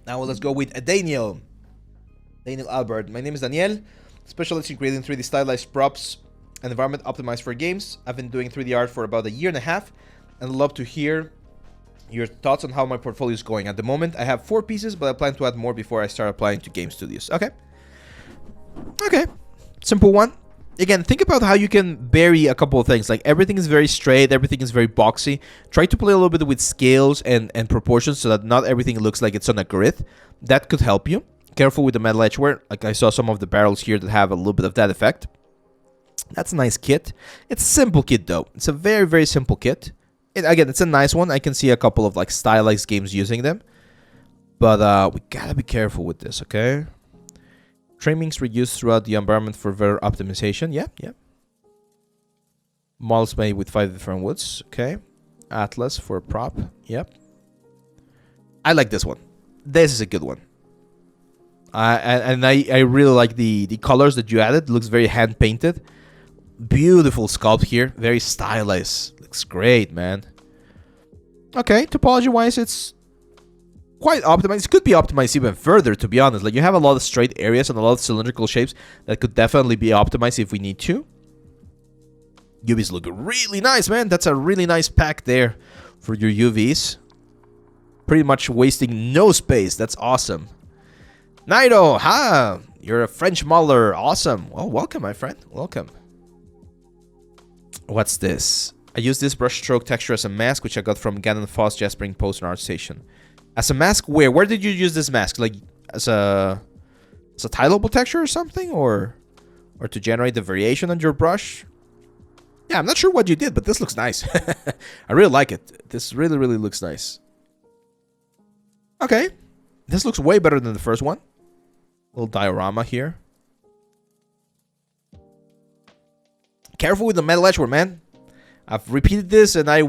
Now let's go with Daniel. Daniel Albert. My name is Daniel. Specialist in creating 3D stylized props and environment optimized for games. I've been doing 3D art for about a year and a half, and I'd love to hear your thoughts on how my portfolio is going. At the moment, I have 4 pieces, but I plan to add more before I start applying to game studios. Okay. Okay. Simple one. Again, think about how you can vary a couple of things. Like, everything is very straight, everything is very boxy. Try to play a little bit with scales and proportions so that not everything looks like it's on a grid. That could help you. Careful with the metal edgeware. Like, I saw some of the barrels here that have a little bit of that effect. That's a nice kit. It's a simple kit, though. It's a very, very simple kit. Again, it's a nice one. I can see a couple of, like, stylized games using them. But we gotta be careful with this, okay? Trimmings reused throughout the environment for better optimization. Yeah. Models made with 5 different woods. Okay. Atlas for a prop. Yep. I like this one. This is a good one. I really like the colors that you added. It looks very hand painted. Beautiful sculpt here. Very stylized. Looks great, man. Okay. Topology wise, it's quite optimized. It could be optimized even further, to be honest. Like, you have a lot of straight areas and a lot of cylindrical shapes that could definitely be optimized if we need to. UVs look really nice, man. That's a really nice pack there for your UVs. Pretty much wasting no space. That's awesome. Nairo, ha! You're a French modeler. Awesome. Well, welcome, my friend. Welcome. What's this? I use this brush stroke texture as a mask, which I got from Gannon Foss Jaspering Post and Art Station. As a mask, where? Where did you use this mask? Like, as a tileable texture or something? Or to generate the variation on your brush? Yeah, I'm not sure what you did, but this looks nice. I really like it. This really, really looks nice. Okay. This looks way better than the first one. Little diorama here. Careful with the metal edgeware, man. I've repeated this, and I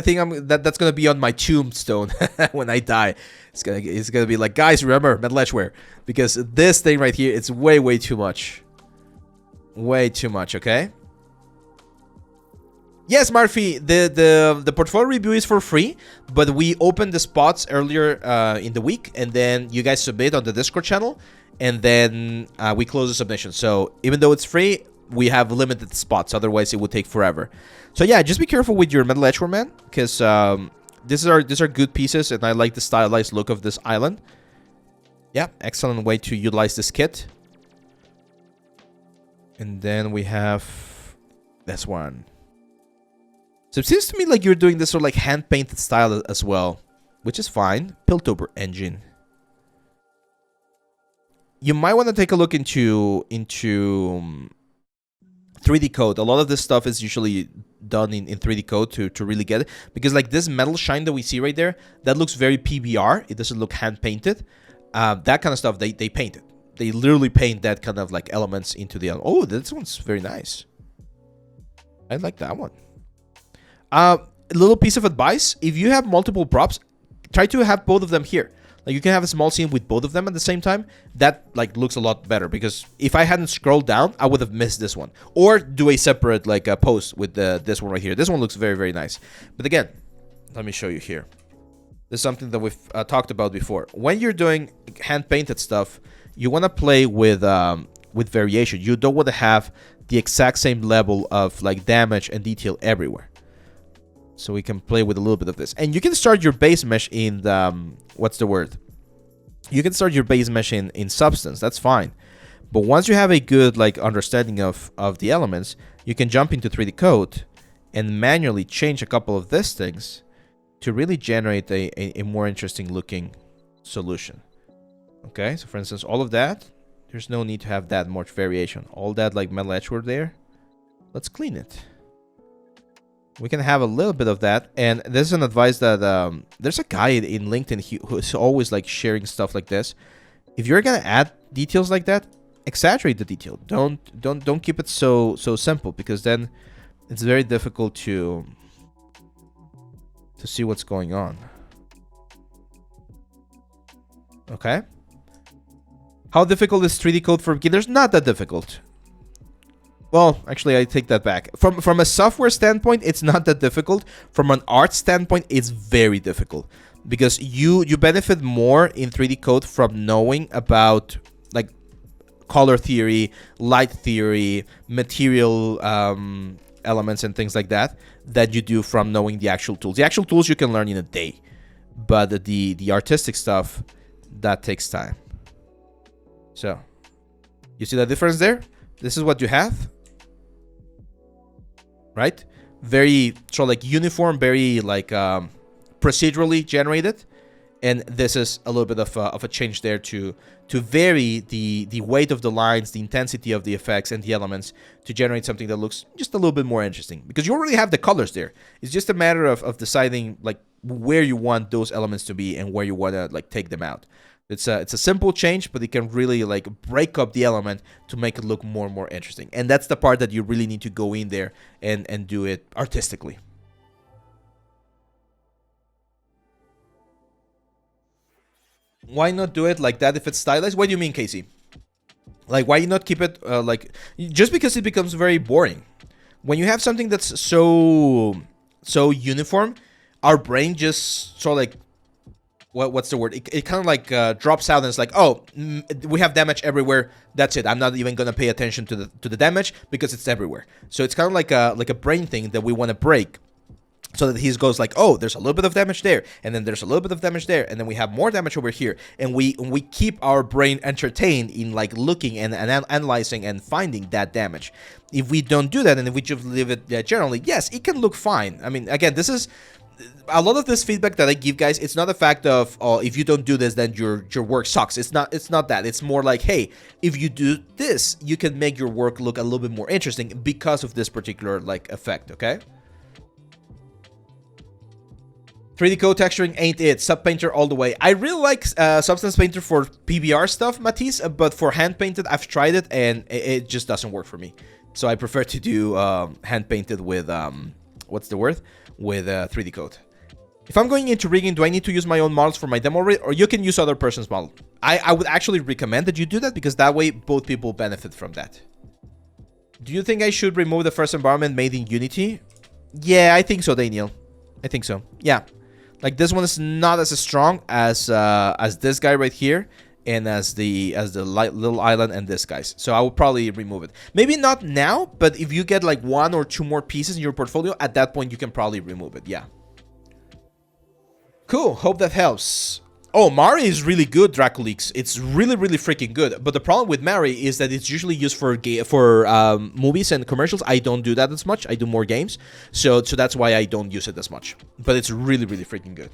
think that's gonna be on my tombstone when I die. It's gonna be like, guys, remember metal edgeware, because this thing right here, it's way too much. Way too much. Okay. Yes, Murphy. The portfolio review is for free, but we opened the spots earlier in the week, and then you guys submit on the Discord channel, and then we close the submission. So even though it's free, we have limited spots. Otherwise, it would take forever. So yeah, just be careful with your metal edgeware, man, because these are good pieces, and I like the stylized look of this island. Yeah, excellent way to utilize this kit. And then we have this one. So it seems to me like you're doing this sort of like hand-painted style as well, which is fine. Piltover engine. You might want to take a look into 3D code. A lot of this stuff is usually done in 3D code to really get it. Because like this metal shine that we see right there, that looks very PBR. It doesn't look hand-painted. That kind of stuff, they paint it. They literally paint that kind of like elements into the... Oh, this one's very nice. I like that one. A little piece of advice. If you have multiple props, try to have both of them here. Like, you can have a small scene with both of them at the same time. That like looks a lot better, because if I hadn't scrolled down, I would have missed this one. Or do a separate like a post with this one right here. This one looks very nice. But again, let me show you here. This is something that we've talked about before. When you're doing hand-painted stuff, you want to play with variation. You don't want to have the exact same level of like damage and detail everywhere. So we can play with a little bit of this. And you can start your base mesh in the... what's the word? You can start your base mesh in Substance. That's fine. But once you have a good like understanding of the elements, you can jump into 3D code and manually change a couple of these things to really generate a more interesting looking solution. Okay, so for instance, all of that, there's no need to have that much variation. All that like metal edgeware there, let's clean it. We can have a little bit of that. And this is an advice that there's a guy in LinkedIn who's always like sharing stuff like this. If you're gonna add details like that, exaggerate the detail. Don't keep it so simple, because then it's very difficult to see what's going on. Okay. How difficult is 3D code for beginners? Not that difficult. Well, actually, I take that back. From a software standpoint, it's not that difficult. From an art standpoint, it's very difficult. because you benefit more in 3D code from knowing about like color theory, light theory, material elements and things like that you do from knowing the actual tools. The actual tools you can learn in a day, but the artistic stuff, that takes time. So you see the difference there? This is what you have, right? Very so like uniform, very like procedurally generated, and this is a little bit of a change there to vary the weight of the lines, the intensity of the effects and the elements to generate something that looks just a little bit more interesting, because you already have the colors there. It's just a matter of deciding like where you want those elements to be and where you want to like take them out. It's a simple change, but it can really like break up the element to make it look more and more interesting. And that's the part that you really need to go in there and do it artistically. Why not do it like that if it's stylized? What do you mean, Casey? Like, why not keep it like, just because it becomes very boring. When you have something that's so uniform, our brain just sort of like, what's the word? It kind of like drops out and it's like, oh, we have damage everywhere. That's it. I'm not even gonna pay attention to the damage because it's everywhere. So it's kind of like a brain thing that we want to break, so that he goes like, oh, there's a little bit of damage there, and then there's a little bit of damage there, and then we have more damage over here, and we keep our brain entertained in like looking and analyzing and finding that damage. If we don't do that, and if we just leave it generally, yes, it can look fine. I mean, again, this is a lot of this feedback that I give, guys. It's not a fact of, oh, if you don't do this, then your work sucks. It's not that. It's more like, hey, if you do this, you can make your work look a little bit more interesting because of this particular like effect. Okay. 3D code texturing ain't it. Subpainter all the way. I really like Substance Painter for PBR stuff, Matisse, but for hand painted, I've tried it and it just doesn't work for me. So I prefer to do hand painted with what's the word? With 3D code. If I'm going into rigging, do I need to use my own models for my demo rig, or you can use other person's model? I would actually recommend that you do that, because that way both people benefit from that. Do you think I should remove the first environment made in Unity? Yeah, I think so, Daniel. I think so. Yeah. Like, this one is not as strong as this guy right here, and as the little island and this guys. So I will probably remove it. Maybe not now, but if you get like 1 or 2 more pieces in your portfolio, at that point you can probably remove it. Yeah. Cool. Hope that helps. Oh, Mari is really good, Draculix. It's really, really freaking good. But the problem with Mari is that it's usually used for movies and commercials. I don't do that as much. I do more games. So that's why I don't use it as much. But it's really, really freaking good.